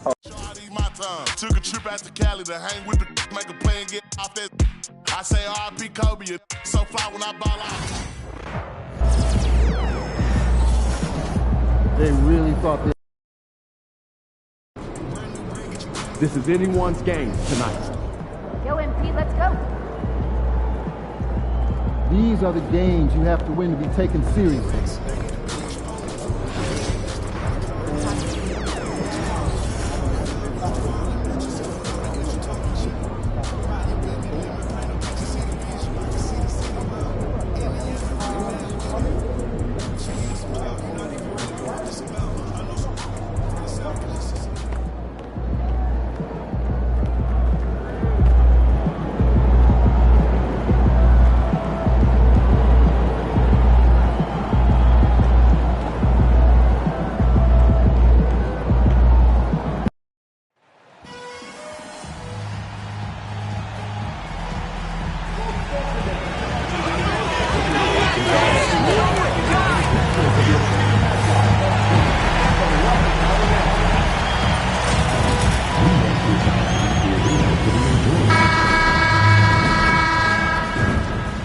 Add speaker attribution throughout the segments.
Speaker 1: Took a trip out to Cali to hang with the make a play and get off that. I say R.I.P. Kobe, so fly when I ball out.
Speaker 2: They really thought this is anyone's game tonight.
Speaker 3: Yo, MP, let's go.
Speaker 2: These are the games you have to win to be taken seriously.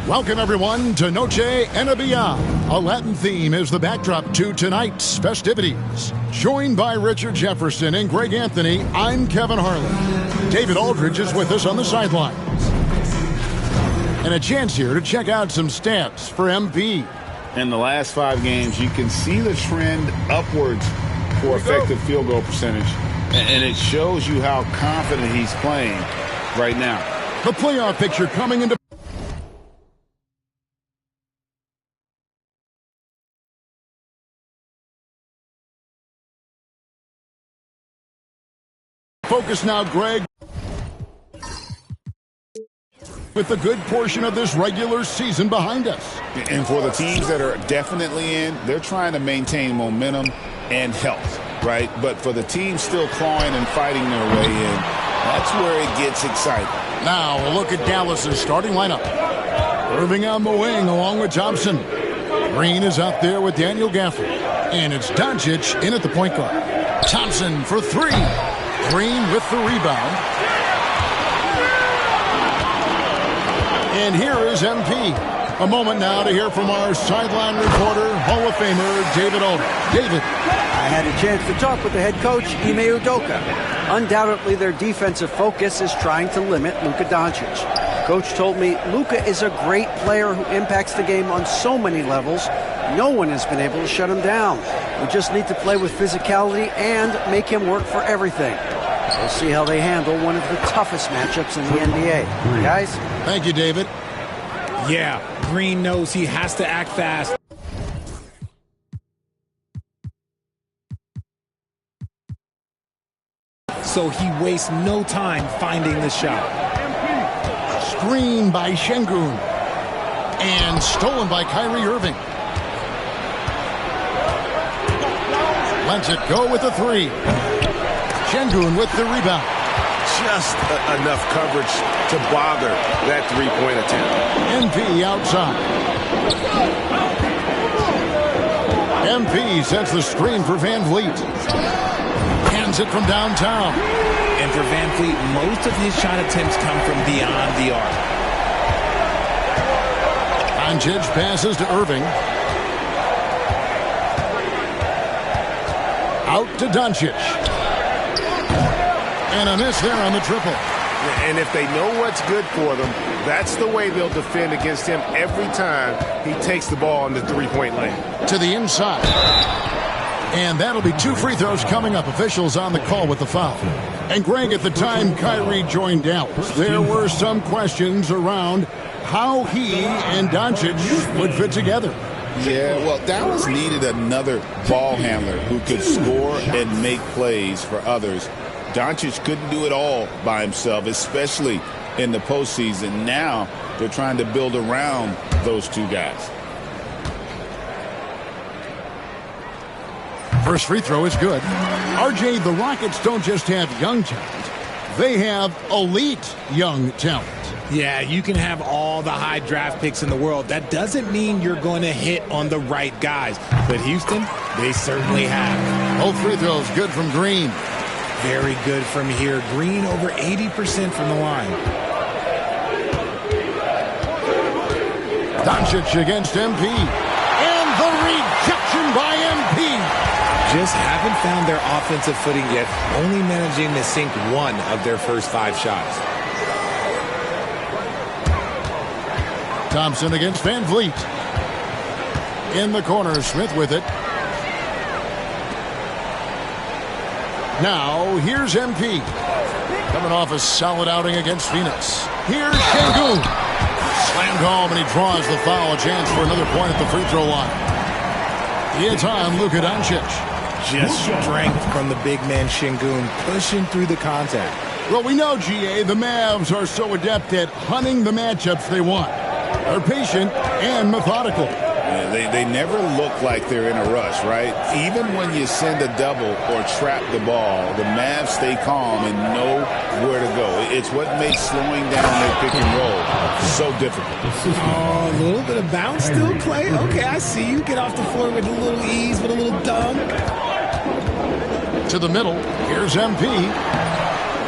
Speaker 4: Welcome, everyone, to Noche Enabia. A Latin theme is the backdrop to tonight's festivities. Joined by Richard Jefferson and Greg Anthony, I'm Kevin Harlan. David Aldridge is with us on the sidelines. And a chance here to check out some stats for MP.
Speaker 5: In the last 5 games, you can see the trend upwards for effective field goal percentage. And it shows you how confident he's playing right now.
Speaker 4: The playoff picture coming into focus now, Greg. With a good portion of this regular season behind us.
Speaker 5: And for the teams that are definitely in, they're trying to maintain momentum and health, right? But for the teams still clawing and fighting their way in, that's where it gets exciting.
Speaker 4: Now a look at Dallas's starting lineup. Irving on the wing along with Thompson. Green is out there with Daniel Gafford. And it's Doncic in at the point guard. Thompson for 3. Green with the rebound. And here is MP. A moment now to hear from our sideline reporter, Hall of Famer David Aldridge. David.
Speaker 6: I had a chance to talk with the head coach, Ime Udoka. Undoubtedly, their defensive focus is trying to limit Luka Doncic. Coach told me Luka is a great player who impacts the game on so many levels. No one has been able to shut him down. We just need to play with physicality and make him work for everything. We'll see how they handle one of the toughest matchups in the NBA. Guys?
Speaker 4: Thank you, David.
Speaker 7: Yeah, Green knows he has to act fast. So he wastes no time finding the shot.
Speaker 4: Screen by Şengün. And stolen by Kyrie Irving. Lets it go with the 3. Şengün with the rebound.
Speaker 5: Just enough coverage to bother that 3-point attempt.
Speaker 4: MP outside. MP sets the screen for Van Vliet. Hands it from downtown.
Speaker 7: And for Van Vliet, most of his shot attempts come from beyond the arc.
Speaker 4: Doncic passes to Irving. Out to Doncic. And a miss there on the triple.
Speaker 5: And if they know what's good for them, that's the way they'll defend against him every time he takes the ball in the 3-point lane.
Speaker 4: To the inside. And that'll be 2 free throws coming up. Officials on the call with the foul. And Greg, at the time Kyrie joined Dallas, there were some questions around how he and Doncic would fit together.
Speaker 5: Yeah, well, Dallas needed another ball handler who could score and make plays for others. Doncic couldn't do it all by himself, especially in the postseason. Now they're trying to build around those 2 guys.
Speaker 4: First free throw is good. RJ, the Rockets don't just have young talent. They have elite young talent.
Speaker 7: Yeah, you can have all the high draft picks in the world. That doesn't mean you're going to hit on the right guys. But Houston, they certainly have.
Speaker 4: Both free throws good from Green.
Speaker 7: Very good from here. Green over 80% from the line.
Speaker 4: Doncic against MP. And the rejection by MP.
Speaker 7: Just haven't found their offensive footing yet, only managing to sink one of their first 5 shots.
Speaker 4: Thompson against Van Vliet. In the corner, Smith with it. Now, here's MP. Coming off a solid outing against Phoenix. Here's Şengün. Slammed home, and he draws the foul. A chance for another point at the free throw line. It's on Luka Doncic.
Speaker 7: Just strength from the big man Şengün, pushing through the contact.
Speaker 4: Well, we know, GA, the Mavs are so adept at hunting the matchups they want. They're patient and methodical.
Speaker 5: Yeah, they never look like they're in a rush, right? Even when you send a double or trap the ball, the Mavs stay calm and know where to go. It's what makes slowing down their pick and roll so difficult.
Speaker 7: Oh, a little bit of bounce still, Clay. Okay, I see you. Get off the floor with a little ease, with a little dunk.
Speaker 4: To the middle. Here's MP.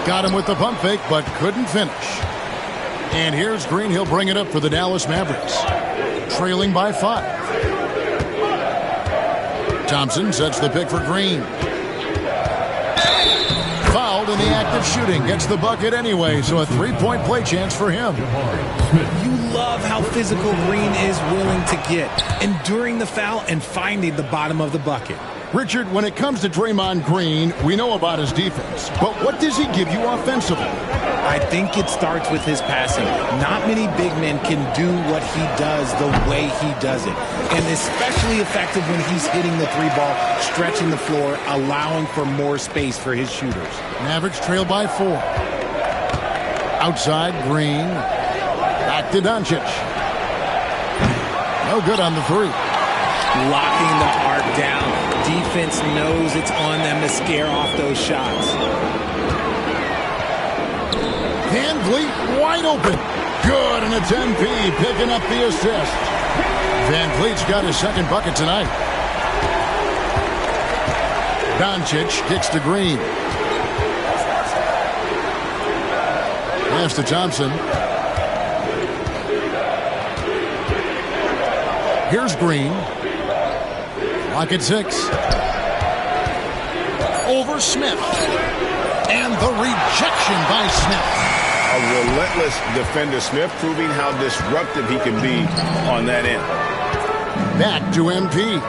Speaker 4: Got him with the pump fake, but couldn't finish. And here's Green. He'll bring it up for the Dallas Mavericks. Trailing by 5. Thompson sets the pick for Green. Fouled in the act of shooting. Gets the bucket anyway, so a 3-point play chance for him.
Speaker 7: You love how physical Green is willing to get, enduring the foul and finding the bottom of the bucket.
Speaker 4: Richard, when it comes to Draymond Green, we know about his defense, but what does he give you offensively?
Speaker 7: I think it starts with his passing. Not many big men can do what he does the way he does it. And especially effective when he's hitting the 3-ball, stretching the floor, allowing for more space for his shooters.
Speaker 4: Mavericks trail by 4. Outside, Green. Back to Doncic. No good on the 3.
Speaker 7: Locking the arc down. Defense knows it's on them to scare off those shots.
Speaker 4: Van Vliet wide open. Good, and it's MP picking up the assist. Van Vliet's got his second bucket tonight. Doncic kicks to Green. Pass to Thompson. Here's Green. Clock at 6. Over Smith. And the rejection by Smith.
Speaker 5: A relentless defender, Smith, proving how disruptive he can be on that end.
Speaker 4: Back to MP.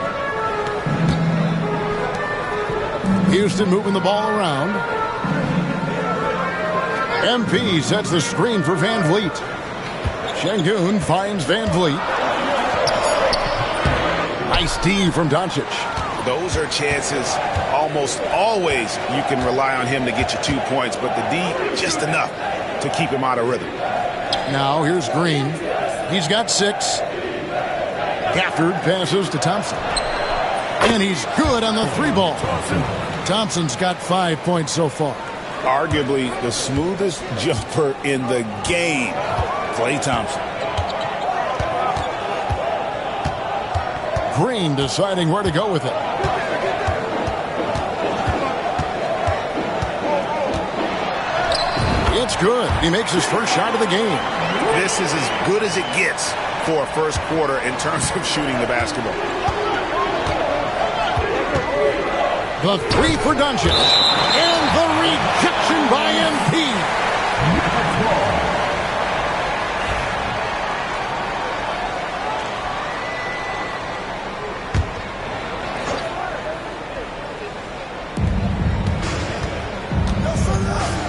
Speaker 4: Houston moving the ball around. MP sets the screen for Van Vliet. Şengün finds Van Vliet. Nice D from Doncic.
Speaker 5: Those are chances almost always you can rely on him to get you 2 points, but the D, just enough to keep him out of rhythm.
Speaker 4: Now here's Green. He's got 6. Gafford passes to Thompson. And he's good on the 3-ball. Thompson's got 5 points so far.
Speaker 5: Arguably the smoothest jumper in the game, Klay Thompson.
Speaker 4: Green deciding where to go with it. It's good. He makes his first shot of the game.
Speaker 5: This is as good as it gets for a first quarter in terms of shooting the basketball.
Speaker 4: The 3 for Doncic. And the rejection by MP.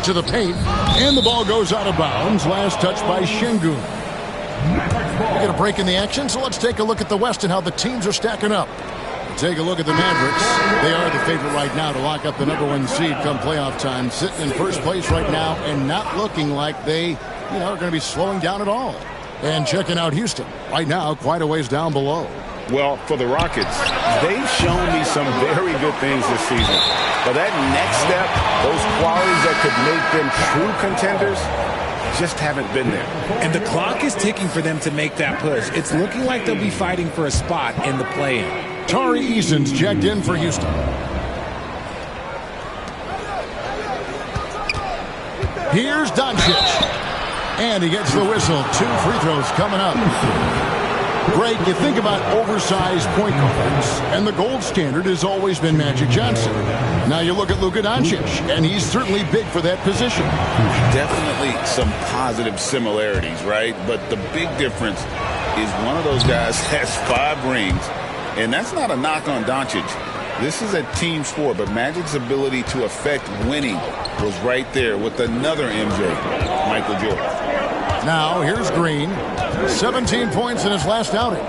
Speaker 4: To the paint, and the ball goes out of bounds. Last touch by Şengün. We're going to break in the action, so let's take a look at the West and how the teams are stacking up. Take a look at the Mavericks. They are the favorite right now to lock up the #1 seed come playoff time. Sitting in first place right now and not looking like they, are going to be slowing down at all. And checking out Houston. Right now, quite a ways down below.
Speaker 5: Well, for the Rockets, they've shown me some very good things this season. But that next step, those qualities that could make them true contenders, just haven't been there.
Speaker 7: And the clock is ticking for them to make that push. It's looking like they'll be fighting for a spot in the play-in.
Speaker 4: Tari Eason's checked in for Houston. Here's Doncic. And he gets the whistle. 2 free throws coming up. Greg, you think about oversized point guards, and the gold standard has always been Magic Johnson. Now you look at Luka Doncic, and he's certainly big for that position.
Speaker 5: Definitely some positive similarities, right? But the big difference is one of those guys has 5 rings, and that's not a knock on Doncic. This is a team sport, but Magic's ability to affect winning was right there with another MJ, Michael Jordan.
Speaker 4: Now here's Green. 17 points in his last outing.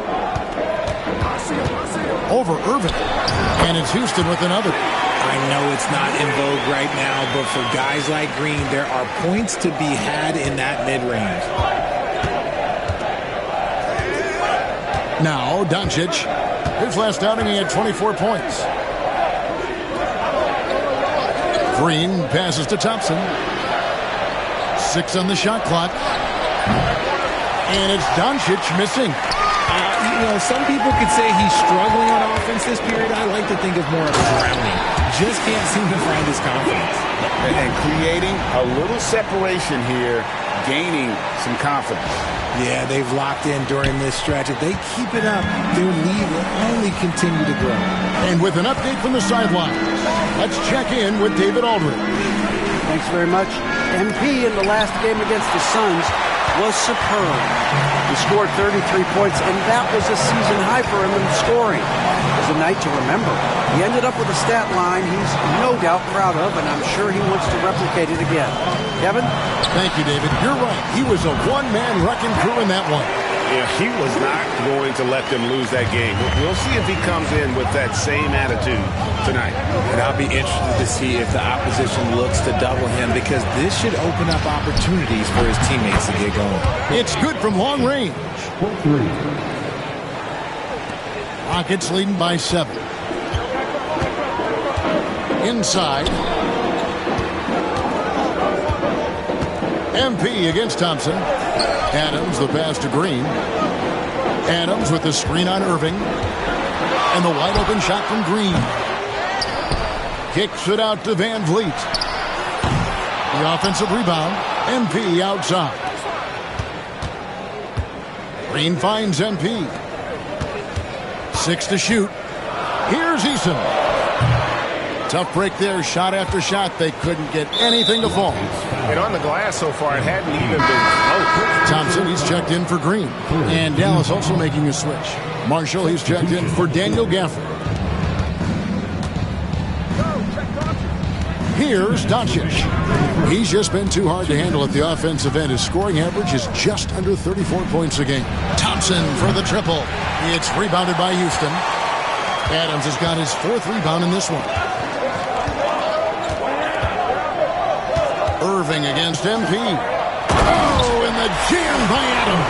Speaker 4: Over Irving. And it's Houston with another.
Speaker 7: I know it's not in vogue right now, but for guys like Green, there are points to be had in that mid-range.
Speaker 4: Now Doncic. His last outing, he had 24 points. Green passes to Thompson. 6 on the shot clock. And it's Doncic missing.
Speaker 7: Some people could say he's struggling on offense this period. I like to think of more of drowning. Just can't seem to find his confidence.
Speaker 5: And creating a little separation here, gaining some confidence.
Speaker 7: Yeah, they've locked in during this stretch. If they keep it up, their lead will only continue to grow.
Speaker 4: And with an update from the sidelines, let's check in with David Aldridge.
Speaker 6: Thanks very much. MP in the last game against the Suns was superb. He scored 33 points, and that was a season high for him in scoring. It was a night to remember. He ended up with a stat line he's no doubt proud of, and I'm sure he wants to replicate it again. Kevin?
Speaker 4: Thank you, David. You're right. He was a one-man wrecking crew in that one.
Speaker 8: Yeah, he was not going to let them lose that game. We'll see if he comes in with that same attitude tonight.
Speaker 7: And I'll be interested to see if the opposition looks to double him, because this should open up opportunities for his teammates to get going.
Speaker 4: It's good from long range. Rockets leading by 7. Inside. MP against Thompson. Adams, the pass to Green. Adams with the screen on Irving. And the wide open shot from Green. Kicks it out to Van Vliet. The offensive rebound. MP outside. Green finds MP. 6 to shoot. Here's Eason. Tough break there, shot after shot. They couldn't get anything to fall.
Speaker 8: And on the glass so far, it hadn't even been close.
Speaker 4: Thompson, he's checked in for Green. And Dallas also making a switch. Marshall, he's checked in for Daniel Gafford. Here's Doncic. He's just been too hard to handle at the offensive end. His scoring average is just under 34 points a game. Thompson for the triple. It's rebounded by Houston. Adams has got his 4th rebound in this one. Irving against MP. Oh, and the jam by Adams.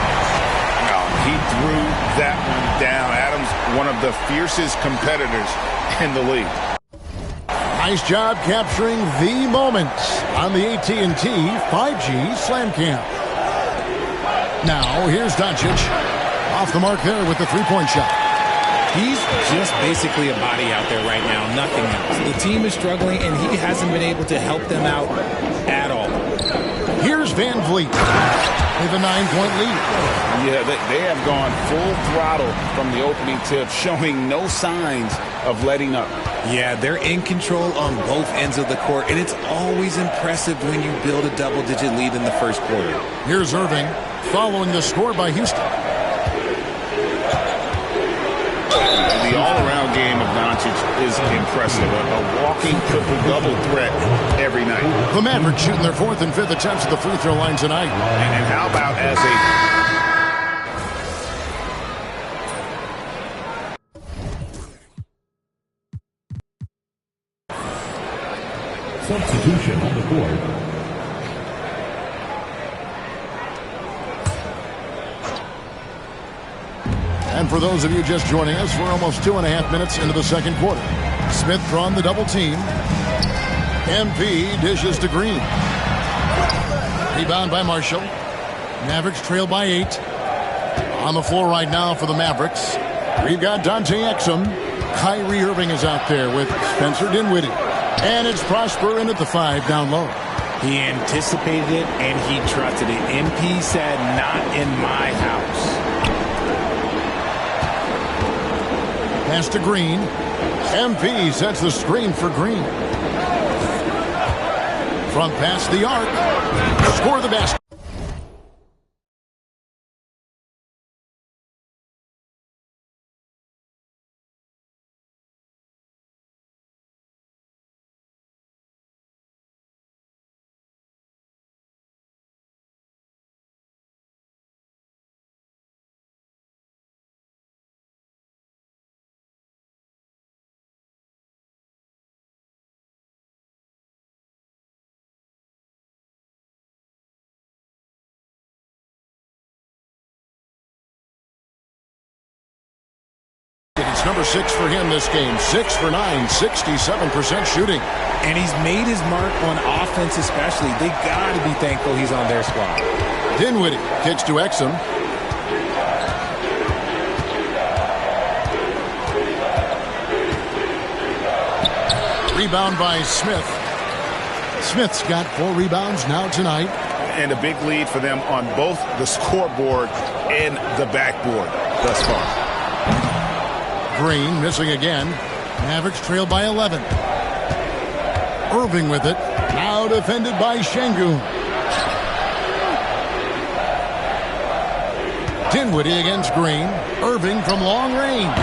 Speaker 5: He threw that one down. Adams, one of the fiercest competitors in the league.
Speaker 4: Nice job capturing the moments on the AT&T 5G Slam Cam. Now, here's Doncic. Off the mark there with the 3-point shot.
Speaker 7: He's just basically a body out there right now, nothing else. The team is struggling, and he hasn't been able to help them out at all.
Speaker 4: Here's Van Vliet with a 9-point lead.
Speaker 5: Yeah, they have gone full throttle from the opening tip, showing no signs of letting up.
Speaker 7: Yeah, they're in control on both ends of the court, and it's always impressive when you build a double-digit lead in the first quarter.
Speaker 4: Here's Irving following the score by Houston.
Speaker 5: The all-around game of Doncic is impressive. A walking triple-double threat every night.
Speaker 4: The Mavericks shooting their 4th and 5th attempts at the free throw line tonight.
Speaker 8: And how about as a...
Speaker 9: Substitution on the court.
Speaker 4: And for those of you just joining us, we're almost 2.5 minutes into the second quarter. Smith drawn the double team. MP dishes to Green. Rebound by Marshall. Mavericks trail by 8. On the floor right now for the Mavericks, we've got Dante Exum. Kyrie Irving is out there with Spencer Dinwiddie. And it's Prosper in at the 5 down low.
Speaker 7: He anticipated it, and he trusted it. MP said, not in my house.
Speaker 4: Pass to Green. MP sets the screen for Green. Front pass the arc. Score the basket. It's number 6 for him this game. 6 for 9, 67% shooting.
Speaker 7: And he's made his mark on offense especially. They got to be thankful he's on their squad.
Speaker 4: Dinwiddie kicks to Exum. Rebound by Smith. Smith's got 4 rebounds now tonight.
Speaker 5: And a big lead for them on both the scoreboard and the backboard thus far.
Speaker 4: Green missing again. Mavericks trail by 11. Irving with it. Now defended by Şengün. Dinwiddie against Green. Irving from long range.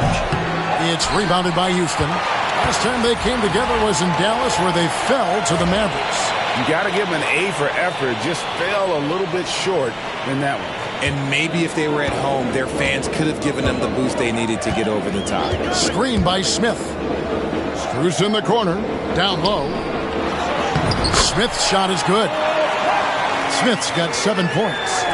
Speaker 4: It's rebounded by Houston. Last time they came together was in Dallas, where they fell to the Mavericks.
Speaker 5: You got to give them an A for effort. Just fell a little bit short in that one.
Speaker 7: And maybe if they were at home, their fans could have given them the boost they needed to get over the top.
Speaker 4: Screen by Smith. Strus in the corner. Down low. Smith's shot is good. Smith's got 7 points.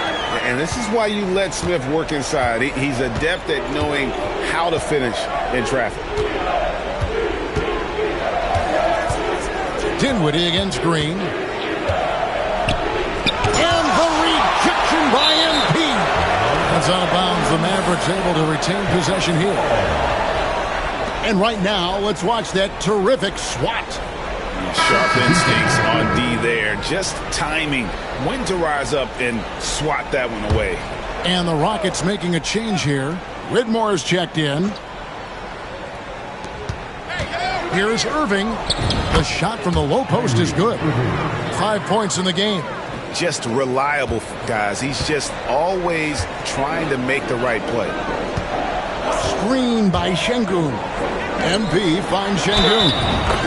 Speaker 5: And this is why you let Smith work inside. He's adept at knowing how to finish in traffic.
Speaker 4: Dinwiddie against Green. And the rejection by MP. That's out of bounds. The Mavericks able to retain possession here. And right now, let's watch that terrific swat.
Speaker 5: Sharp instincts on D there. Just timing when to rise up and swat that one away.
Speaker 4: And the Rockets making a change here. Whitmore is checked in. Here's Irving. The shot from the low post is good. 5 points in the game.
Speaker 5: Just reliable, guys. He's just always trying to make the right play.
Speaker 4: Screen by Şengün. MP finds Şengün.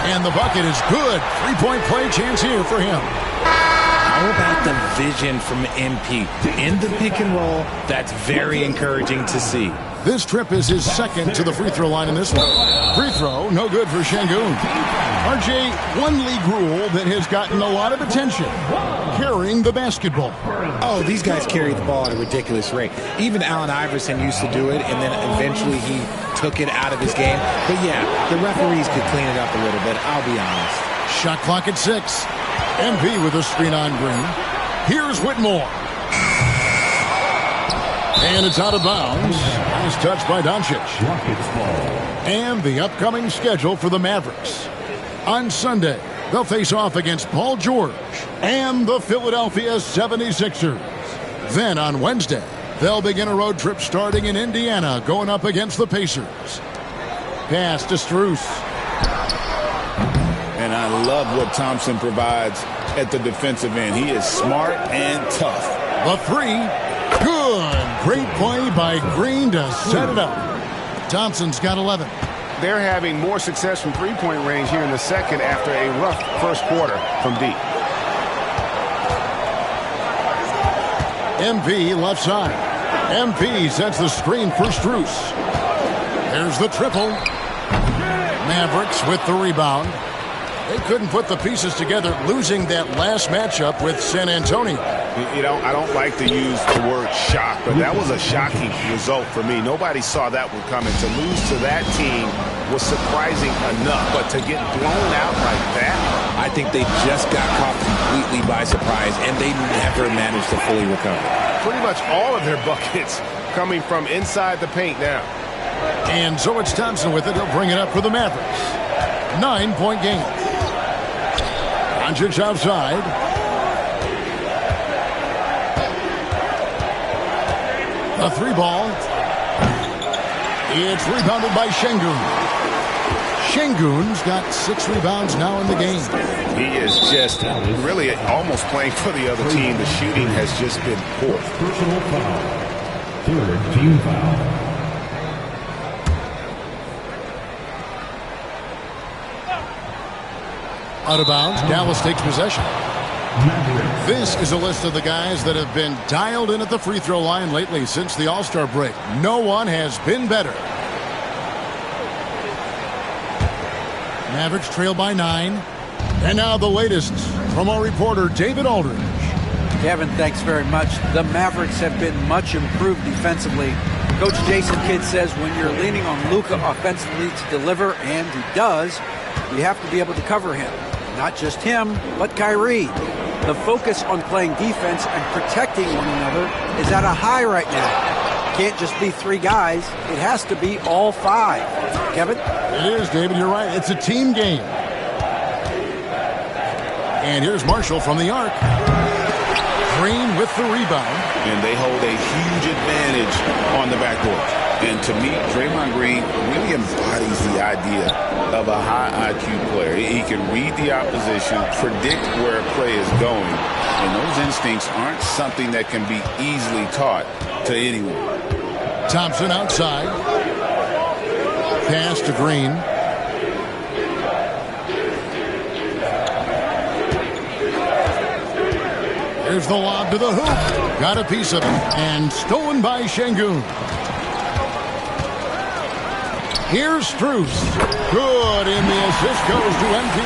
Speaker 4: And the bucket is good. 3-point play chance here for him.
Speaker 7: How about the vision from MP? In the pick and roll, that's very encouraging to see.
Speaker 4: This trip is his second to the free throw line in this one. Free throw, no good for Şengün. RJ, one league rule that has gotten a lot of attention. Carrying the basketball.
Speaker 7: Oh, these guys carry the ball at a ridiculous rate. Even Allen Iverson used to do it, and then eventually he took it out of his game. But yeah, the referees could clean it up a little bit, I'll be honest.
Speaker 4: Shot clock at 6. MP with a screen on Green. Here's Whitmore. And it's out of bounds. Nice touch by Doncic. And the upcoming schedule for the Mavericks. On Sunday, they'll face off against Paul George and the Philadelphia 76ers. Then on Wednesday, they'll begin a road trip starting in Indiana, going up against the Pacers. Pass to Strus.
Speaker 5: And I love what Thompson provides at the defensive end. He is smart and tough.
Speaker 4: The 3. Good. Great play by Green to set it up. Thompson's got 11.
Speaker 8: They're having more success from three-point range here in the second after a rough first quarter from deep.
Speaker 4: MP left side. MP sets the screen for Strus. There's the triple. Mavericks with the rebound. They couldn't put the pieces together, losing that last matchup with San Antonio.
Speaker 5: You know, I don't like to use the word shock, but that was a shocking result for me. Nobody saw that one coming. To lose to that team was surprising enough, but to get blown out like that,
Speaker 7: I think they just got caught completely by surprise, and they never managed to fully recover.
Speaker 8: Pretty much all of their buckets coming from inside the paint now.
Speaker 4: And so it's Thompson with it. He'll bring it up for the Mavericks. 9-point game. Doncic outside. A three ball. It's rebounded by Şengün. Şengün's got 6 rebounds now in the game.
Speaker 8: He is just really almost playing for the other team. The shooting has just been poor.
Speaker 9: Personal foul. Third team foul.
Speaker 4: Out of bounds. Dallas takes possession. This is a list of the guys that have been dialed in at the free throw line lately since the All-Star break. No one has been better. Mavericks trail by 9. And now the latest from our reporter, David Aldridge.
Speaker 6: Kevin, thanks very much. The Mavericks have been much improved defensively. Coach Jason Kidd says when you're leaning on Luka offensively to deliver, and he does, you have to be able to cover him. Not just him, but Kyrie. The focus on playing defense and protecting one another is at a high right now. It can't just be 3 guys. It has to be all 5. Kevin?
Speaker 4: It is, David. You're right. It's a team game. And here's Marshall from the arc. Green with the rebound.
Speaker 5: And they hold a huge advantage on the backcourt. And to me, Draymond Green really embodies the idea of a high IQ player. He can read the opposition, predict where a play is going, and those instincts aren't something that can be easily taught to anyone.
Speaker 4: Thompson outside. Pass to Green. Here's the lob to the hoop. Got a piece of it. And stolen by Şengün. Here's Strus. Good, and the assist goes to MP.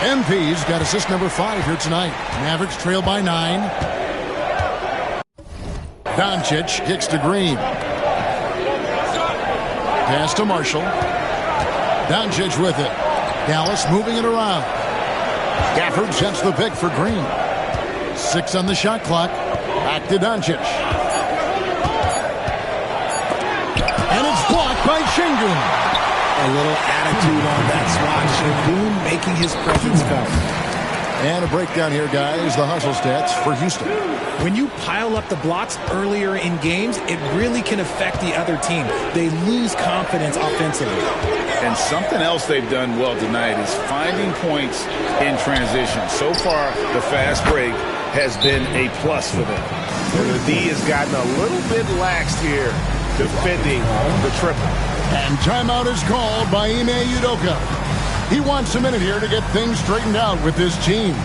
Speaker 4: MP's got assist number 5 here tonight. Mavericks trail by 9. Doncic kicks to Green. Pass to Marshall. Doncic with it. Dallas moving it around. Gafford sets the pick for Green. 6 on the shot clock. Back to Doncic. And it's blocked by Şengün.
Speaker 7: A little attitude on that swat. Şengün making his presence felt.
Speaker 4: And a breakdown here, guys. The hustle stats for Houston.
Speaker 7: When you pile up the blocks earlier in games, it really can affect the other team. They lose confidence offensively.
Speaker 5: And something else they've done well tonight is finding points in transition. So far, the fast break has been a plus for them.
Speaker 8: The D has gotten a little bit laxed here defending the triple.
Speaker 4: And timeout is called by Ime Udoka. He wants a minute here to get things straightened out with his team.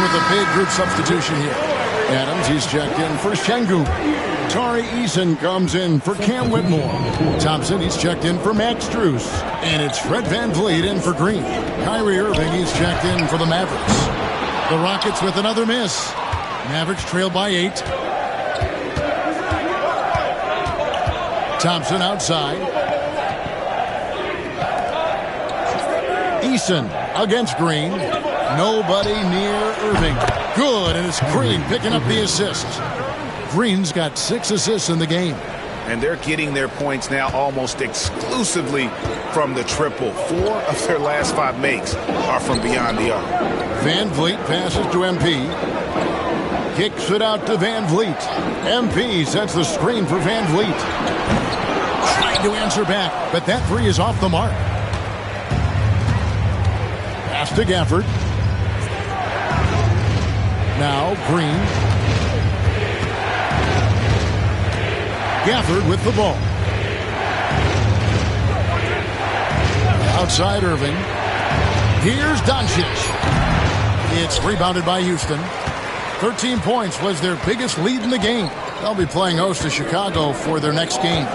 Speaker 4: in with a big group substitution here. Adams, he's checked in for Şengün. Tari Eason comes in for Cam Whitmore. Thompson, he's checked in for Max Strus. And it's Fred VanVleet in for Green. Kyrie Irving, he's checked in for the Mavericks. The Rockets with another miss. Mavericks trail by 8. Thompson outside. Eason against Green. Nobody near Irving. Good, and it's Green picking up the assist. Green's got 6 assists in the game.
Speaker 5: And they're getting their points now almost exclusively from the triple. 4 of their last 5 makes are from beyond the arc.
Speaker 4: VanVleet passes to MP. Kicks it out to VanVleet. MP sets the screen for VanVleet. Trying to answer back, but that 3 is off the mark. Pass to Gafford. Now Green. Gafford with the ball. Outside Irving. Here's Doncic. It's rebounded by Houston. 13 points was their biggest lead in the game. They'll be playing host to Chicago for their next game.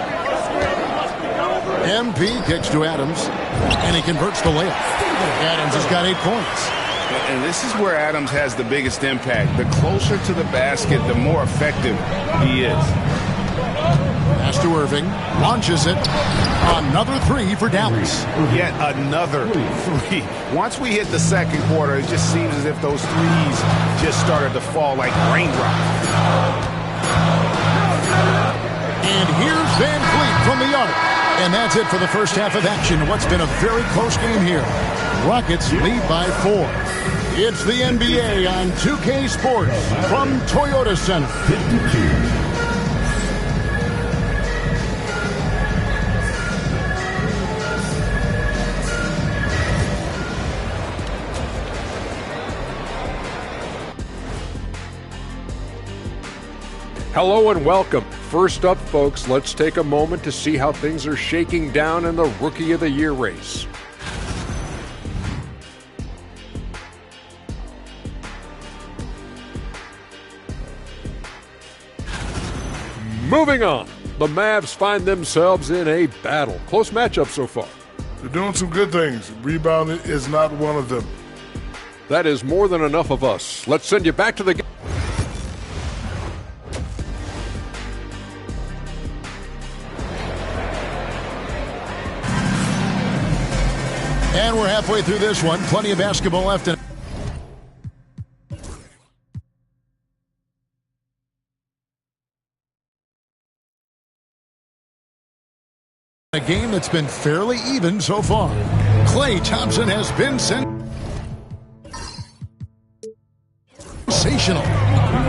Speaker 4: MP kicks to Adams, and he converts the layup. Adams has got 8 points.
Speaker 5: And this is where Adams has the biggest impact. The closer to the basket, the more effective he is.
Speaker 4: Pass to Irving. Launches it. Another 3 for Dallas.
Speaker 5: Yet another 3. Once we hit the second quarter, it just seems as if those threes just started to fall like raindrops.
Speaker 4: And here's VanVleet from the arc. And that's it for the first half of action. What's been a very close game here. Rockets lead by 4. It's the NBA on 2K Sports from Toyota Center.
Speaker 9: 52.
Speaker 10: Hello and welcome. First up, folks, let's take a moment to see how things are shaking down in the Rookie of the Year race. Moving on, the Mavs find themselves in a battle. Close matchup so far.
Speaker 11: They're doing some good things. Rebounding is not one of them.
Speaker 10: That is more than enough of us. Let's send you back to the game.
Speaker 4: And we're halfway through this one. Plenty of basketball left in a game that's been fairly even so far. Klay Thompson has been sensational.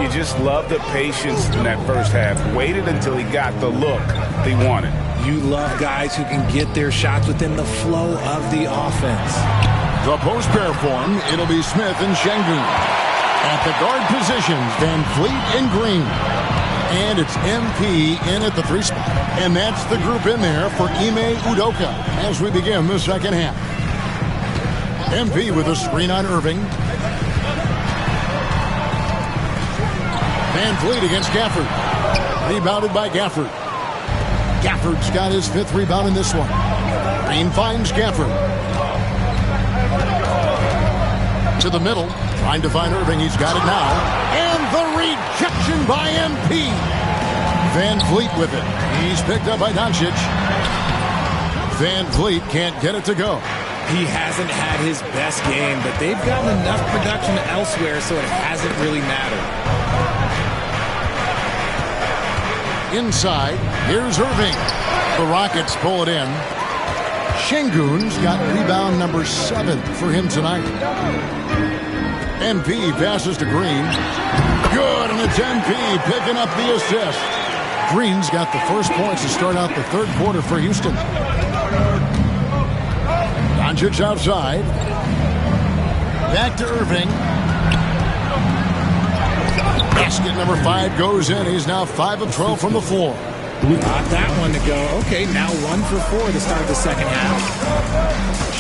Speaker 5: You just love the patience in that first half. Waited until he got the look he wanted.
Speaker 7: You love guys who can get their shots within the flow of the offense.
Speaker 4: The post pair form, it'll be Smith and Şengün. At the guard positions, VanVleet and Green. And it's MP in at the 3 spot. And that's the group in there for Ime Udoka as we begin the second half. MP with a screen on Irving. VanVleet against Gafford. Rebounded by Gafford. Gafford's got his 5th rebound in this one. Green finds Gafford. To the middle, trying to find Irving. He's got it now. And the rejection by MP. VanVleet with it. He's picked up by Doncic. VanVleet can't get it to go.
Speaker 7: He hasn't had his best game, but they've gotten enough production elsewhere so it hasn't really mattered.
Speaker 4: Inside, here's Irving. The Rockets pull it in. Şengün's got rebound number 7 for him tonight. MP passes to Green. Good, and it's MP picking up the assist. Green's got the first points to start out the third quarter for Houston. Doncic outside. Back to Irving. Basket number 5 goes in. He's now 5 of 12 from the floor.
Speaker 7: Got that one to go. Okay, now 1 for 4 to start the second half.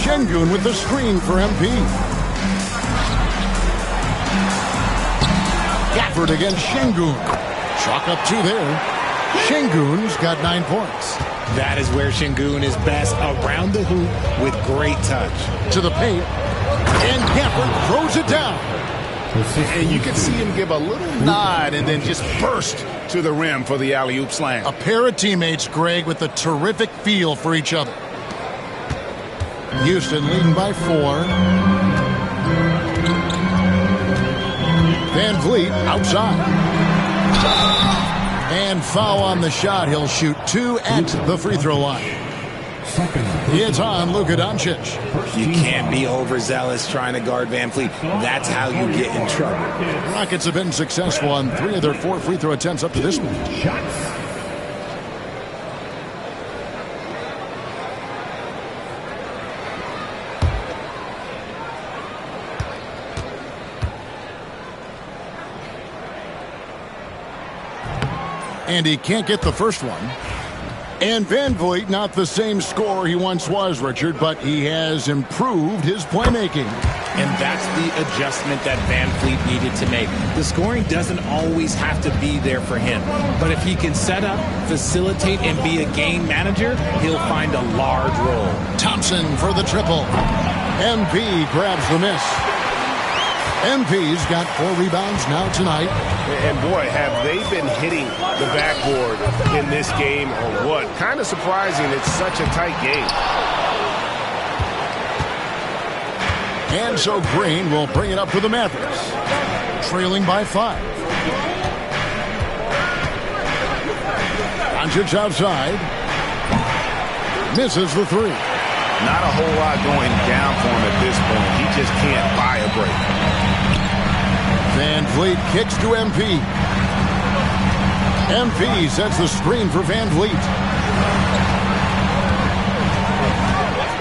Speaker 4: Şengün with the screen for MP. effort against Şengün. Chalk up 2 there. Şengün's got 9 points.
Speaker 7: That is where Şengün is best, around the hoop with great touch.
Speaker 4: To the paint, and Gafford throws it down.
Speaker 5: And you can see him give a little nod and then just burst to the rim for the alley-oop slam.
Speaker 4: A pair of teammates, Greg, with a terrific feel for each other. Houston leading by 4. Van Vliet outside. And foul on the shot. He'll shoot 2 at the free throw line. It's on Luka Doncic.
Speaker 7: You can't be overzealous trying to guard Van Vliet. That's how you get in trouble.
Speaker 4: Rockets have been successful on 3 of their 4 free throw attempts up to this point. And he can't get the first one. And Van Vliet, not the same scorer he once was, Richard, but he has improved his playmaking.
Speaker 7: And that's the adjustment that Van Vliet needed to make. The scoring doesn't always have to be there for him. But if he can set up, facilitate, and be a game manager, he'll find a large role.
Speaker 4: Thompson for the triple. MP grabs the miss. MP's got 4 rebounds now tonight.
Speaker 8: And boy, have they been hitting the backboard in this game or what? Kind of surprising it's such a tight game.
Speaker 4: And so Green will bring it up for the Mavericks. Trailing by 5. Doncic outside. Misses the 3.
Speaker 5: Not a whole lot going down for him at this point. He just can't buy a break.
Speaker 4: Van Vliet kicks to MP. MP sets the screen for Van Vliet.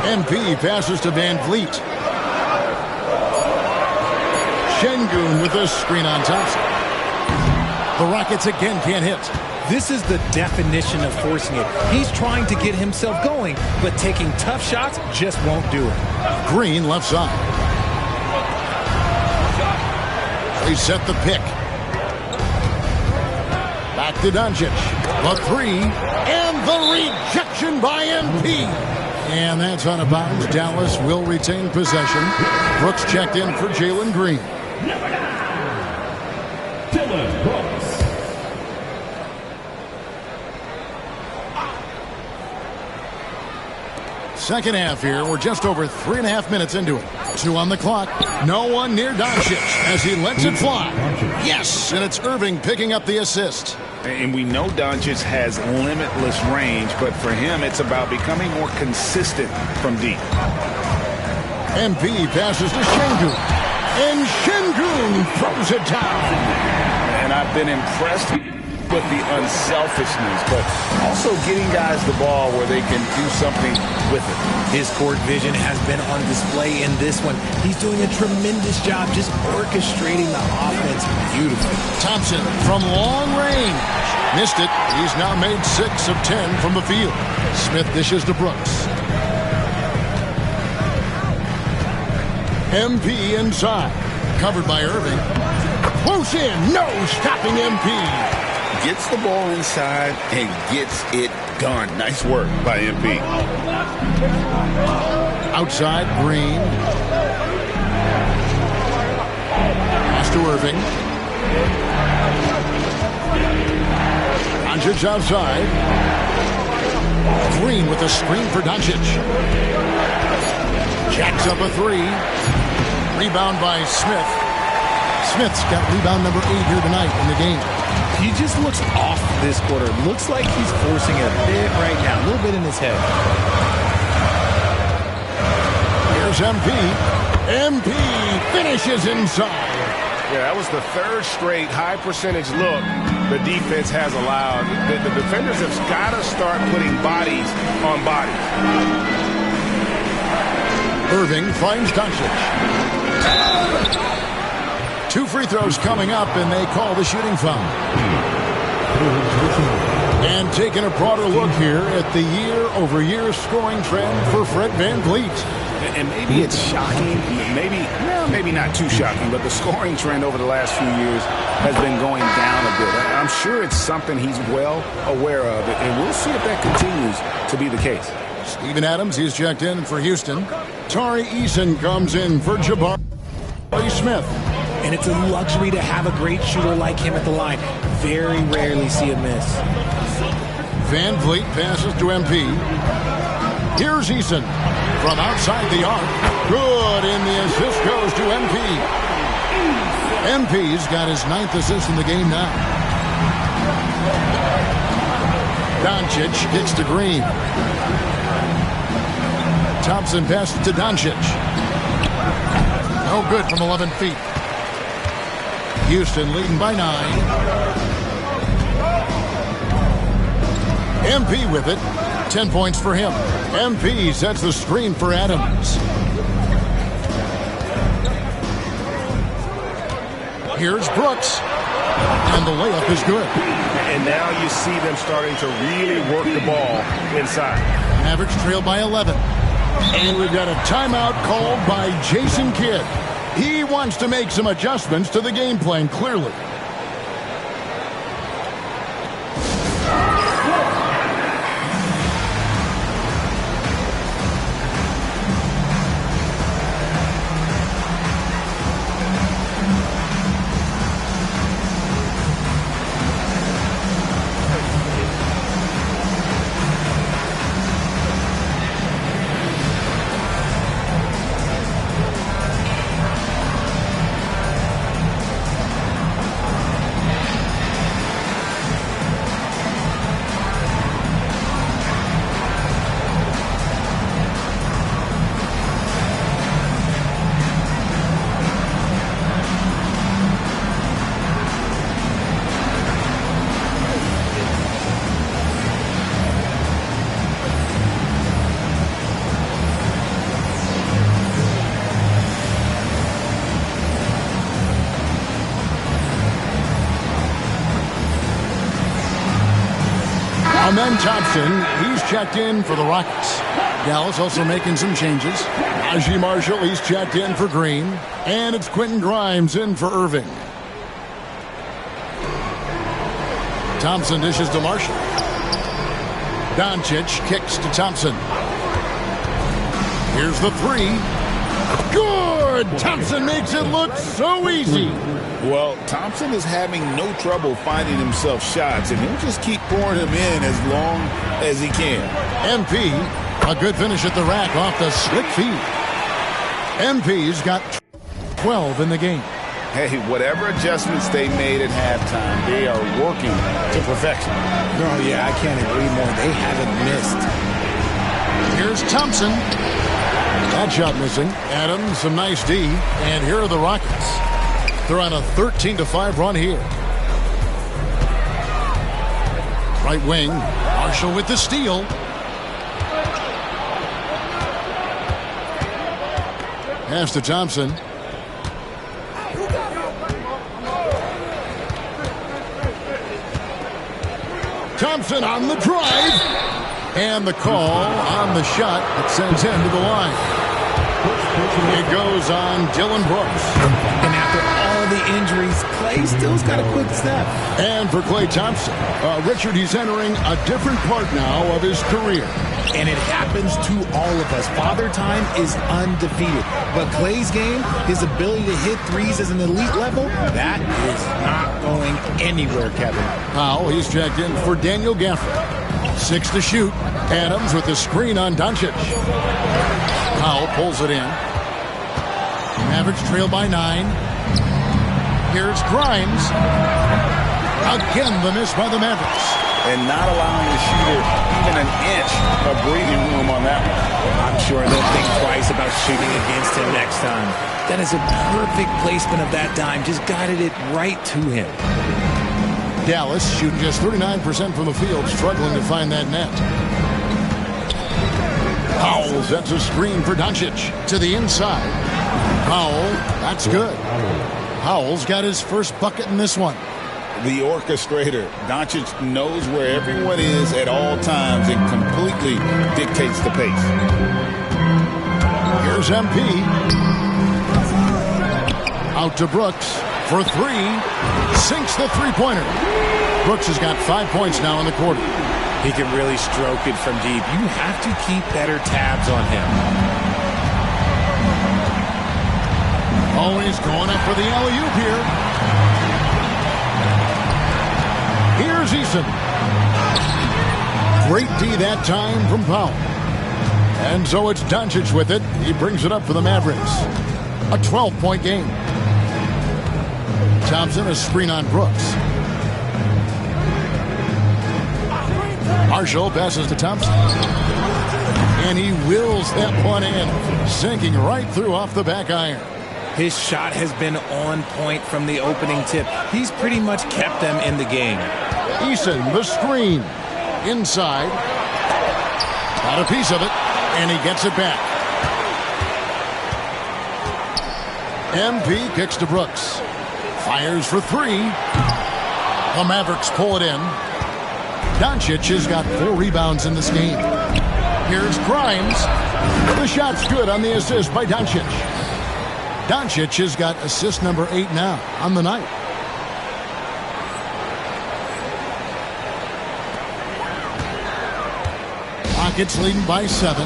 Speaker 4: MP passes to Van Vliet. Şengün with a screen on Thompson. The Rockets again can't hit.
Speaker 7: This is the definition of forcing it. He's trying to get himself going, but taking tough shots just won't do it.
Speaker 4: Green left side. They set the pick. Back to Doncic. The 3. And the rejection by MP. And that's out of bounds. Dallas will retain possession. Brooks checked in for Jalen Green.
Speaker 9: Dillon Brooks.
Speaker 4: Second half here. We're just over 3.5 minutes into it. 2 on the clock. No one near Doncic as he lets it fly. Yes, and it's Irving picking up the assist.
Speaker 5: And we know Doncic has limitless range, but for him, it's about becoming more consistent from deep.
Speaker 4: MP passes to Şengün. And Şengün throws it down.
Speaker 5: And I've been impressed with the unselfishness, but also getting guys the ball where they can do something with it.
Speaker 7: His court vision has been on display in this one. He's doing a tremendous job just orchestrating the offense beautifully.
Speaker 4: Thompson from long range. Missed it. He's now made 6 of 10 from the field. Smith dishes to Brooks. MP inside. Covered by Irving. Close in. No stopping MP.
Speaker 5: Gets the ball inside and gets it done. Nice work by MP.
Speaker 4: Outside, Green. Pass to Irving. Doncic outside. Green with a screen for Doncic. Jacks up a 3. Rebound by Smith. Smith's got rebound number 8 here tonight in the game.
Speaker 7: He just looks off this quarter. Looks like he's forcing it a bit right now. A little bit in his head.
Speaker 4: Here's MP. MP finishes inside.
Speaker 8: Yeah, that was the 3rd straight high percentage look the defense has allowed. The defenders have got to start putting bodies on bodies.
Speaker 4: Irving finds Doncic. 2 free throws coming up, and they call the shooting foul. And taking a broader look here at the year-over-year scoring trend for Fred VanVleet.
Speaker 8: And maybe it's shocking, maybe not too shocking, but the scoring trend over the last few years has been going down a bit. I'm sure it's something he's well aware of, and we'll see if that continues to be the case.
Speaker 4: Steven Adams, he's checked in for Houston. Tari Eason comes in for Jabari Smith.
Speaker 7: And it's a luxury to have a great shooter like him at the line. Very rarely see a miss.
Speaker 4: Van Vliet passes to MP. Here's Eason from outside the arc. Good, and the assist goes to MP. MP's got his 9th assist in the game now. Doncic kicks to Green. Thompson passes to Doncic. No good from 11 feet. Houston leading by 9. MP with it. 10 points for him. MP sets the screen for Adams. Here's Brooks. And the layup is good.
Speaker 8: And now you see them starting to really work the ball inside.
Speaker 4: Mavericks trail by 11. And we've got a timeout called by Jason Kidd. He wants to make some adjustments to the game plan, clearly. And then Thompson, he's checked in for the Rockets. Dallas also making some changes. Najee Marshall, he's checked in for Green. And it's Quentin Grimes in for Irving. Thompson dishes to Marshall. Doncic kicks to Thompson. Here's the 3. Good! Thompson makes it look so easy.
Speaker 5: Well, Thompson is having no trouble finding himself shots, and he'll just keep pouring them in as long as he can.
Speaker 4: MP, a good finish at the rack off the slick feed. MP's got 12 in the game.
Speaker 5: Hey, whatever adjustments they made at halftime, they are working to perfection.
Speaker 7: Oh, yeah, I can't agree more. They haven't missed.
Speaker 4: Here's Thompson. That shot missing. Adams, some nice D. And here are the Rockets. They're on a 13-5 run here. Right wing. Marshall with the steal. Pass to Thompson. Thompson on the drive. And the call on the shot that sends him to the line. It goes on Dylan Brooks.
Speaker 7: And after all the injuries, Klay still's got a quick step.
Speaker 4: And for Klay Thompson, Richard, he's entering a different part now of his career.
Speaker 7: And it happens to all of us. Father Time is undefeated. But Klay's game, his ability to hit threes as an elite level, that is not going anywhere, Kevin.
Speaker 4: Powell, he's checked in for Daniel Gafford. 6 to shoot. Adams with the screen on Doncic. Powell pulls it in. Mavericks trail by 9. Here's Grimes. Again, the miss by the Mavericks.
Speaker 5: And not allowing the shooter even an inch of breathing room on that one.
Speaker 7: I'm sure they'll think twice about shooting against him next time. That is a perfect placement of that dime. Just guided it right to him.
Speaker 4: Dallas shooting just 39% from the field, struggling to find that net. Powell sets a screen for Doncic to the inside. Powell, that's good. Powell's got his first bucket in this one.
Speaker 5: The orchestrator. Doncic knows where everyone is at all times and completely dictates the pace.
Speaker 4: Here's MP. Out to Brooks for three. Sinks the three-pointer. Brooks has got 5 points now in the quarter.
Speaker 7: He can really stroke it from deep. You have to keep better tabs on him.
Speaker 4: Always going up for the alley-oop here. Here's Eason. Great D that time from Powell. And so it's Doncic with it. He brings it up for the Mavericks. A 12-point game. Thompson, a screen on Brooks. Marshall passes to Thompson. And he wills that one in, sinking right through off the back iron.
Speaker 7: His shot has been on point from the opening tip. He's pretty much kept them in the game.
Speaker 4: Eason, the screen. Inside. Got a piece of it, and he gets it back. MP kicks to Brooks. Fires for three. The Mavericks pull it in. Doncic has got 4 rebounds in this game. Here's Grimes. The shot's good on the assist by Doncic. Doncic has got assist number 8 now on the night. Rockets leading by 7.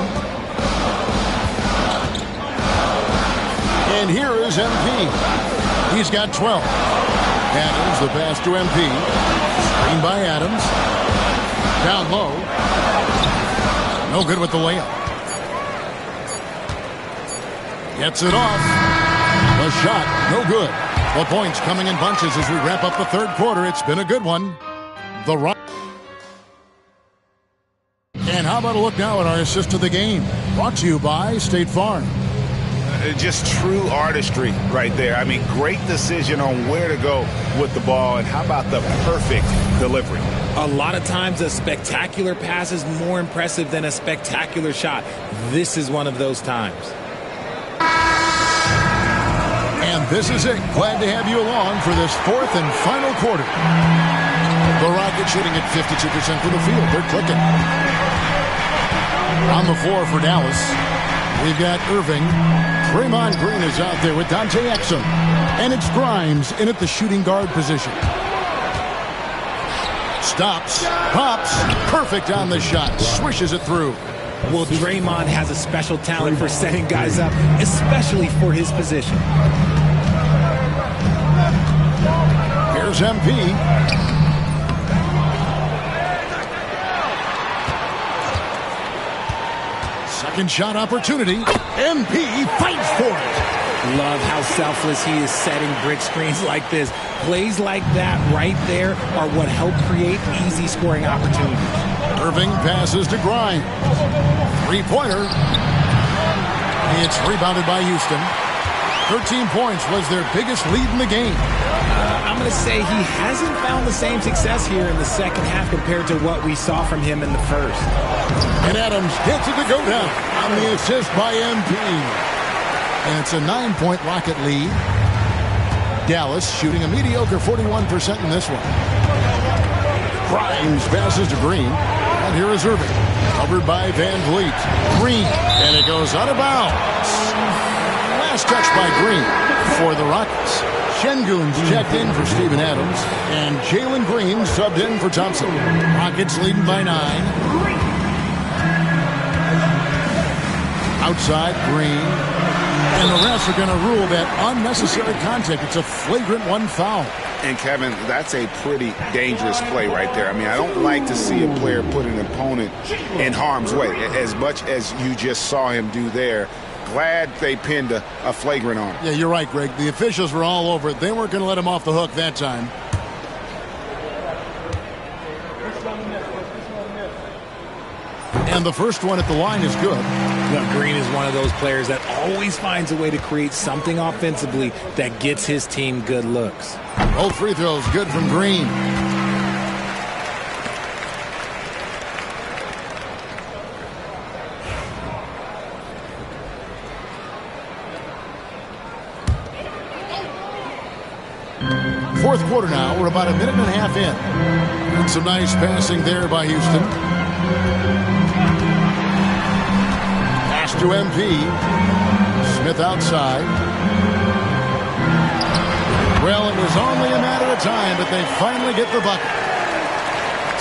Speaker 4: And here is MP. He's got 12. Adams, the pass to MP. Screen by Adams. Down low. No good with the layup. Gets it off. The shot, no good. The points coming in bunches as we wrap up the third quarter. It's been a good one. The Rock. And how about a look now at our assist of the game? Brought to you by State Farm.
Speaker 8: Just true artistry right there. I mean, great decision on where to go with the ball, and how about the perfect delivery?
Speaker 7: A lot of times a spectacular pass is more impressive than a spectacular shot. This is one of those times.
Speaker 4: And this is it. Glad to have you along for this fourth and final quarter. The Rockets shooting at 52% from the field. They're clicking. On the floor for Dallas, we've got Irving. Draymond Green is out there with Dante Exum. And it's Grimes in at the shooting guard position. Stops, pops, perfect on the shot, swishes it through.
Speaker 7: Well, Draymond has a special talent for setting guys up, especially for his position.
Speaker 4: Here's MP. Second shot opportunity. MP fights for it.
Speaker 7: Love how selfless he is setting brick screens like this. Plays like that right there are what help create easy scoring opportunities.
Speaker 4: Irving passes to Grimes. Three-pointer. It's rebounded by Houston. 13 points was their biggest lead in the game.
Speaker 7: I'm going to say he hasn't found the same success here in the second half compared to what we saw from him in the first.
Speaker 4: And Adams gets it to go down on the assist by MP. And it's a 9-point Rocket lead. Dallas shooting a mediocre 41% in this one. Grimes passes to Green. And here is Irving. Covered by Van Vliet. Green. And it goes out of bounds. Last touch by Green for the Rockets. Şengün's checked in for Steven Adams. And Jalen Green subbed in for Thompson. Rockets leading by 9. Outside, Green. And the refs are going to rule that unnecessary contact. It's a flagrant 1 foul.
Speaker 8: And, Kevin, that's a pretty dangerous play right there. I mean, I don't like to see a player put an opponent in harm's way, as much as you just saw him do there. Glad they pinned a flagrant on him.
Speaker 4: Yeah, you're right, Greg. The officials were all over it. They weren't going to let him off the hook that time. And the first one at the line is good.
Speaker 7: Well, Green is one of those players that always finds a way to create something offensively that gets his team good looks.
Speaker 4: Both free throws good from Green. Fourth quarter now. We're about a minute and a half in. And some nice passing there by Houston. Pass to MP. Smith outside. Well, it was only a matter of time, but they finally get the bucket.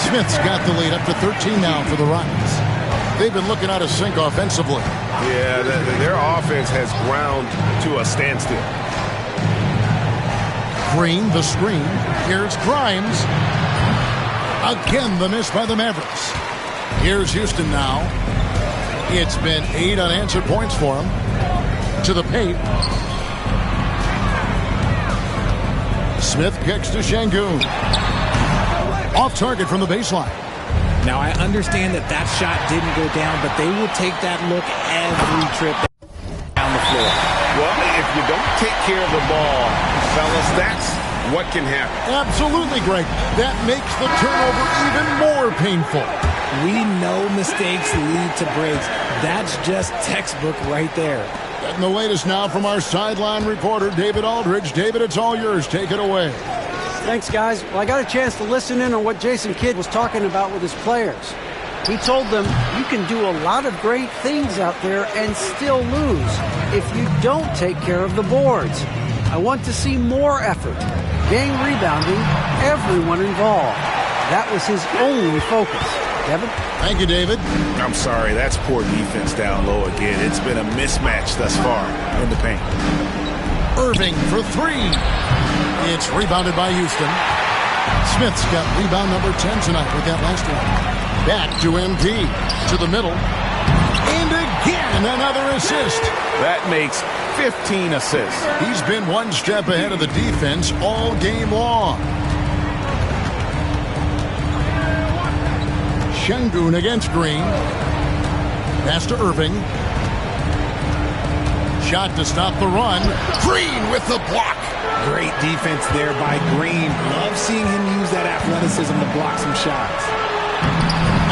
Speaker 4: Smith's got the lead up to 13 now for the Rockets. They've been looking out of sync offensively.
Speaker 8: Yeah, their offense has ground to a standstill.
Speaker 4: Green, the screen. Here's Grimes. Again, the miss by the Mavericks. Here's Houston now. It's been 8 unanswered points for him. To the paint. Smith kicks to Şengün. Off target from the baseline.
Speaker 7: Now, I understand that shot didn't go down, but they will take that look every trip down the floor.
Speaker 8: Well, if you don't take care of the ball, fellas, that's what can happen.
Speaker 4: Absolutely, Greg. That makes the turnover even more painful.
Speaker 7: We know mistakes lead to breaks. That's just textbook right there.
Speaker 4: And the latest now from our sideline reporter, David Aldridge. David, it's all yours. Take it away.
Speaker 6: Thanks, guys. Well, I got a chance to listen in on what Jason Kidd was talking about with his players. He told them, you can do a lot of great things out there and still lose if you don't take care of the boards. I want to see more effort, gang rebounding, everyone involved. That was his only focus. Kevin?
Speaker 4: Thank you, David.
Speaker 8: I'm sorry, that's poor defense down low again. It's been a mismatch thus far in the paint.
Speaker 4: Irving for 3. It's rebounded by Houston. Smith's got rebound number 10 tonight with that last one. Back to MP. To the middle. And again, another assist.
Speaker 8: That makes 15 assists.
Speaker 4: He's been one step ahead of the defense all game long. Şengün against Green. Pass to Irving. Shot to stop the run. Green with the block.
Speaker 7: Great defense there by Green. Love seeing him use that athleticism to block some shots.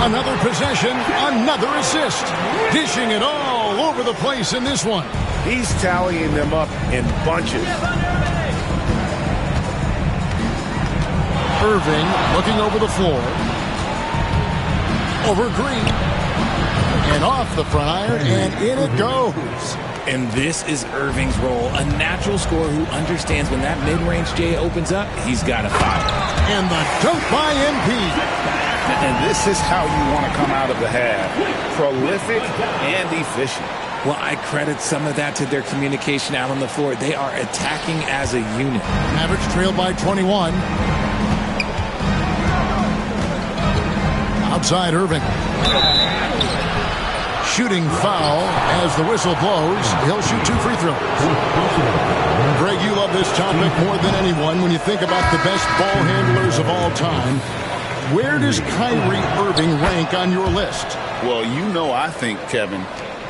Speaker 4: Another possession, another assist. Dishing it all over the place in this one.
Speaker 8: He's tallying them up in bunches.
Speaker 4: Irving looking over the floor. Over Green. And off the front iron, and in it goes.
Speaker 7: And this is Irving's role, a natural scorer who understands when that mid-range J opens up, he's got to fire.
Speaker 4: And the dunk by MP.
Speaker 8: And this is how you want to come out of the half. Prolific and efficient.
Speaker 7: Well, I credit some of that to their communication out on the floor. They are attacking as a unit.
Speaker 4: Mavericks trail by 21. Outside Irving. Shooting foul as the whistle blows. He'll shoot 2 free throws. Greg, you love this topic more than anyone when you think about the best ball handlers of all time. Where does Kyrie Irving rank on your list?
Speaker 5: Well, you know, I think, Kevin,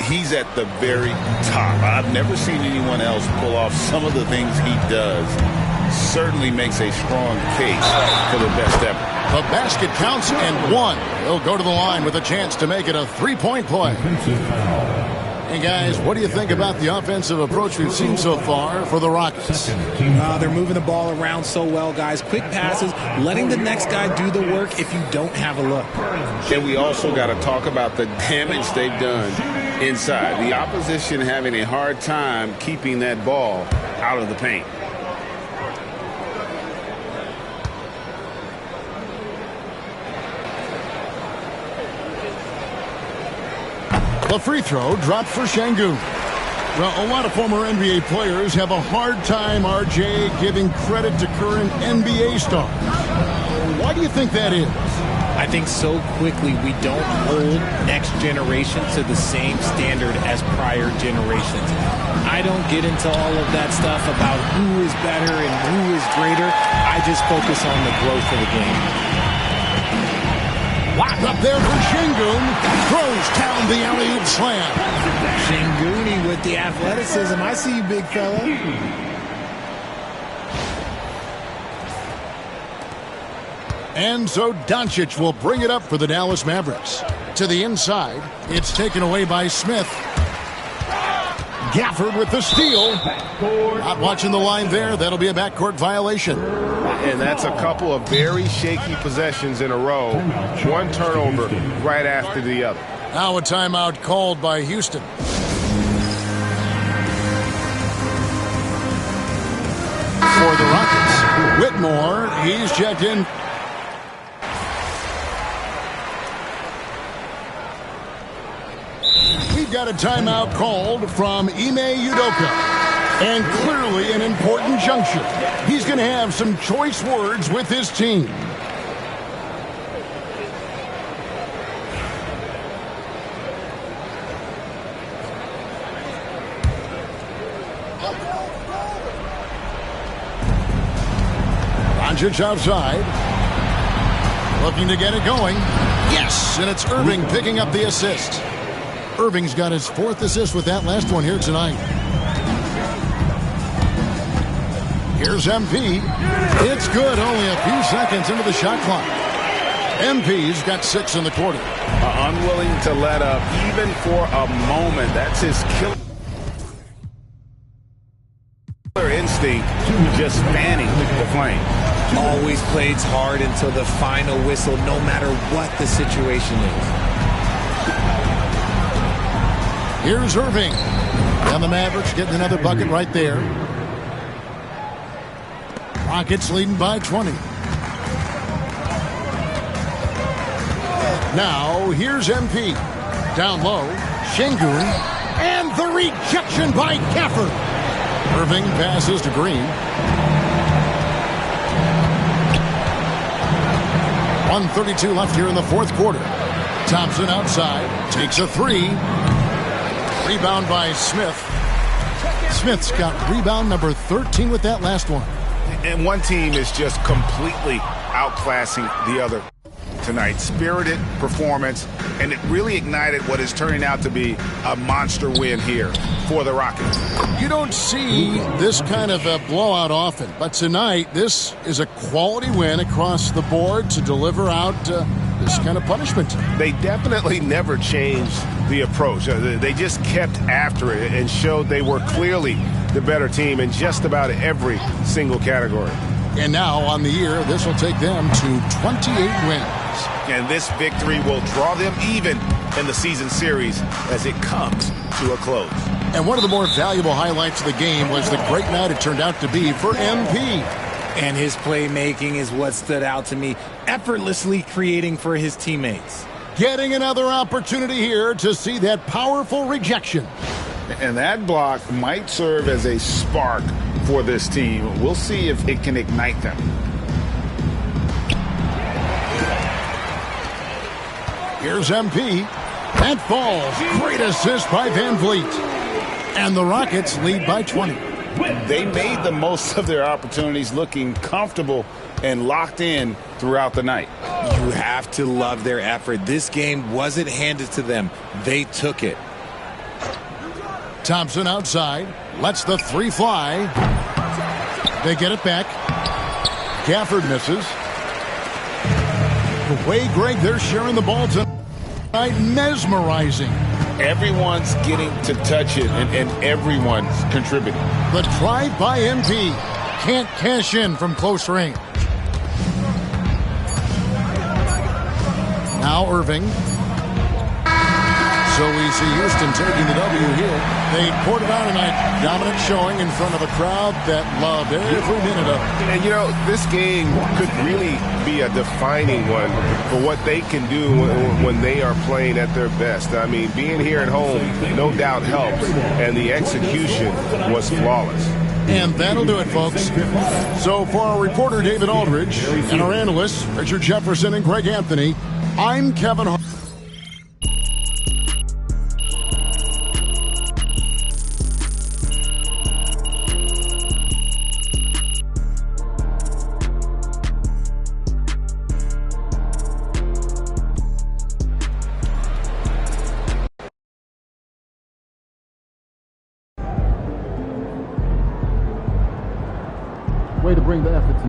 Speaker 5: he's at the very top. I've never seen anyone else pull off some of the things he does. Certainly makes a strong case for the best ever.
Speaker 4: The basket counts and 1. He'll go to the line with a chance to make it a 3-point play. Hey, guys, what do you think about the offensive approach we've seen so far for the Rockets?
Speaker 7: They're moving the ball around so well, guys. Quick passes, letting the next guy do the work if you don't have a look.
Speaker 5: And we also got to talk about the damage they've done inside. The opposition having a hard time keeping that ball out of the paint.
Speaker 4: The free throw dropped for Şengün. Well, a lot of former NBA players have a hard time, RJ, giving credit to current NBA stars. Why do you think that is?
Speaker 7: I think so quickly we don't hold next generation to the same standard as prior generations. I don't get into all of that stuff about who is better and who is greater. I just focus on the growth of the game.
Speaker 4: Locked up there for Şengün. Throws down the alley-oop slam.
Speaker 7: Şengün with the athleticism. I see you, big fella.
Speaker 4: And so Doncic will bring it up for the Dallas Mavericks. To the inside, it's taken away by Smith. Gafford with the steal. Not watching the line there. That'll be a backcourt violation.
Speaker 8: And that's a couple of very shaky possessions in a row. One turnover right after the other.
Speaker 4: Now a timeout called by Houston. anymore. He's checked in. We've got a timeout called from Ime Udoka. And clearly an important juncture. He's going to have some choice words with his team. Doncic outside. Looking to get it going. Yes, and it's Irving picking up the assist. Irving's got his 4th assist with that last one here tonight. Here's MP. It's good, only a few seconds into the shot clock. MP's got 6 in the quarter.
Speaker 8: Unwilling to let up even for a moment. That's his killer instinct, just fanning the flame.
Speaker 7: Always plays hard until the final whistle, no matter what the situation is.
Speaker 4: Here's Irving. And the Mavericks getting another bucket right there. Rockets leading by 20. Now, here's MP. Down low, Şengün. And the rejection by Gafford. Irving passes to Green. 1:32 left here in the 4th quarter. Thompson outside. Takes a 3. Rebound by Smith. Smith's got rebound number 13 with that last one.
Speaker 8: And one team is just completely outclassing the other tonight. Spirited performance, and it really ignited what is turning out to be a monster win here for the Rockets.
Speaker 4: You don't see this kind of a blowout often, but tonight this is a quality win across the board to deliver out this kind of punishment.
Speaker 8: They definitely never changed the approach. They just kept after it and showed they were clearly the better team in just about every single category.
Speaker 4: And now on the year, this will take them to 28 wins.
Speaker 8: And this victory will draw them even in the season series as it comes to a close.
Speaker 4: And one of the more valuable highlights of the game was the great night it turned out to be for MP.
Speaker 7: And his playmaking is what stood out to me, effortlessly creating for his teammates.
Speaker 4: Getting another opportunity here to see that powerful rejection.
Speaker 8: And that block might serve as a spark for this team. We'll see if it can ignite them.
Speaker 4: Here's MP. That falls. Great assist by Van Vliet. And the Rockets lead by 20.
Speaker 8: They made the most of their opportunities, looking comfortable and locked in throughout the night.
Speaker 7: You have to love their effort. This game wasn't handed to them. They took it.
Speaker 4: Thompson outside. Lets the 3 fly. They get it back. Gafford misses. The way, Greg, they're sharing the ball tonight, mesmerizing.
Speaker 8: Everyone's getting to touch it, and everyone's contributing.
Speaker 4: The drive by MP. Can't cash in from close range. Now Irving. So we see Houston taking the W here. They poured it out tonight. Dominant showing in front of a crowd that loved every minute of it.
Speaker 8: And, you know, this game could really be a defining one for what they can do when they are playing at their best. I mean, being here at home no doubt helps, and the execution was flawless.
Speaker 4: And that'll do it, folks. So for our reporter, David Aldridge, and our analysts, Richard Jefferson and Greg Anthony, I'm Kevin Hart.
Speaker 2: Way to bring the effort